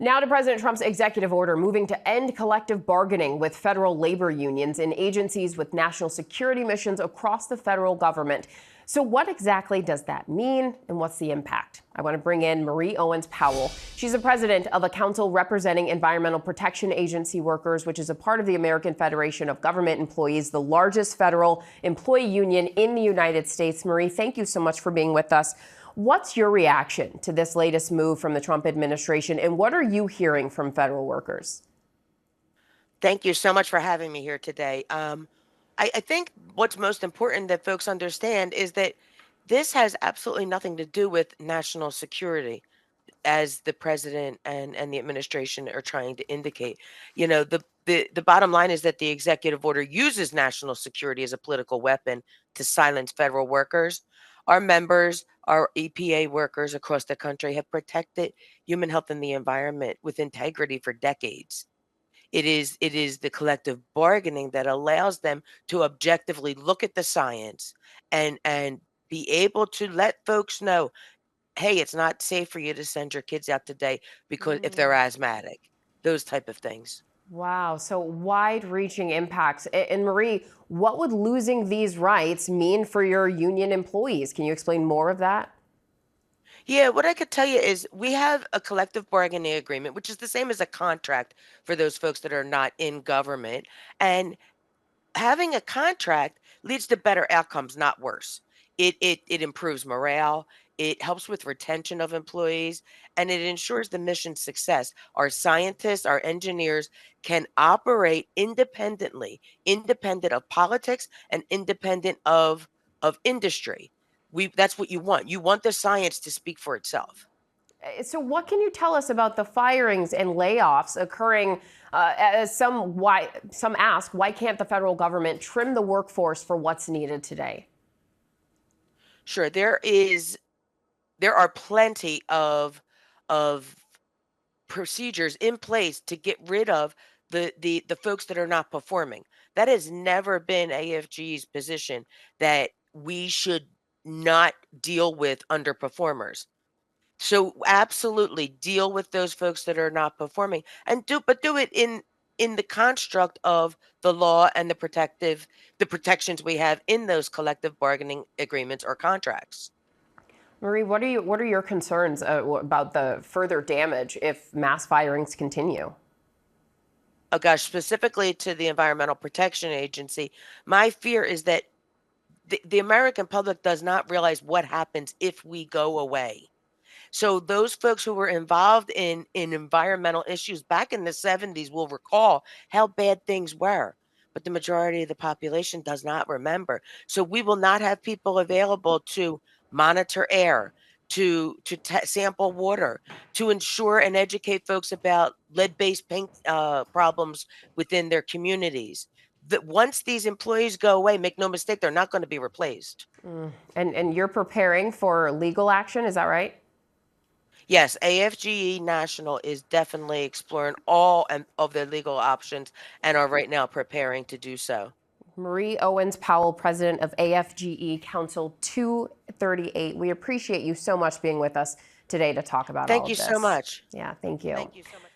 Now to President Trump's executive order moving to end collective bargaining with federal labor unions in agencies with national security missions across the federal government. So what exactly does that mean, and what's the impact? I want to bring in Marie Owens Powell. She's the president of a council representing Environmental Protection Agency workers, which is a part of the American Federation of Government Employees, the largest federal employee union in the United States. Marie, thank you so much for being with us. What's your reaction to this latest move from the Trump administration, and what are you hearing from federal workers? Thank you so much for having me here today. I think what's most important that folks understand is that this has absolutely nothing to do with national security, as the president and the administration are trying to indicate. You know, the bottom line is that the executive order uses national security as a political weapon to silence federal workers. Our members, our EPA workers across the country have protected human health and the environment with integrity for decades. It is the collective bargaining that allows them to objectively look at the science and be able to let folks know, hey, it's not safe for you to send your kids out today because if they're asthmatic, those type of things. Wow, so wide-reaching impacts. And Marie, what would losing these rights mean for your union employees? Can you explain more of that? Yeah, what I could tell you is we have a collective bargaining agreement, which is the same as a contract for those folks that are not in government. And having a contract leads to better outcomes, not worse. It improves morale, it helps with retention of employees, and it ensures the mission success. Our scientists, our engineers can operate independently, independent of politics and independent of industry. That's what you want. You want the science to speak for itself. So what can you tell us about the firings and layoffs occurring as some ask, why can't the federal government trim the workforce for what's needed today? Sure, there are plenty of procedures in place to get rid of the folks that are not performing. That has never been AFG's position, that we should not deal with underperformers. So absolutely deal with those folks that are not performing, and do it in the construct of the law and the protections we have in those collective bargaining agreements or contracts. Marie, what are your concerns about the further damage if mass firings continue? Oh gosh, specifically to the Environmental Protection Agency, my fear is that the American public does not realize what happens if we go away. So those folks who were involved in environmental issues back in the 70s will recall how bad things were, but the majority of the population does not remember. So we will not have people available to monitor air, to sample water, to ensure and educate folks about lead-based paint problems within their communities. That once these employees go away, make no mistake, they're not going to be replaced. And you're preparing for legal action, is that right? Yes, AFGE National is definitely exploring all of their legal options and are right now preparing to do so. Marie Owens Powell, president of AFGE Council 238. We appreciate you so much being with us today to talk about all Thank of you this. so much. Yeah, thank you. Thank you so much.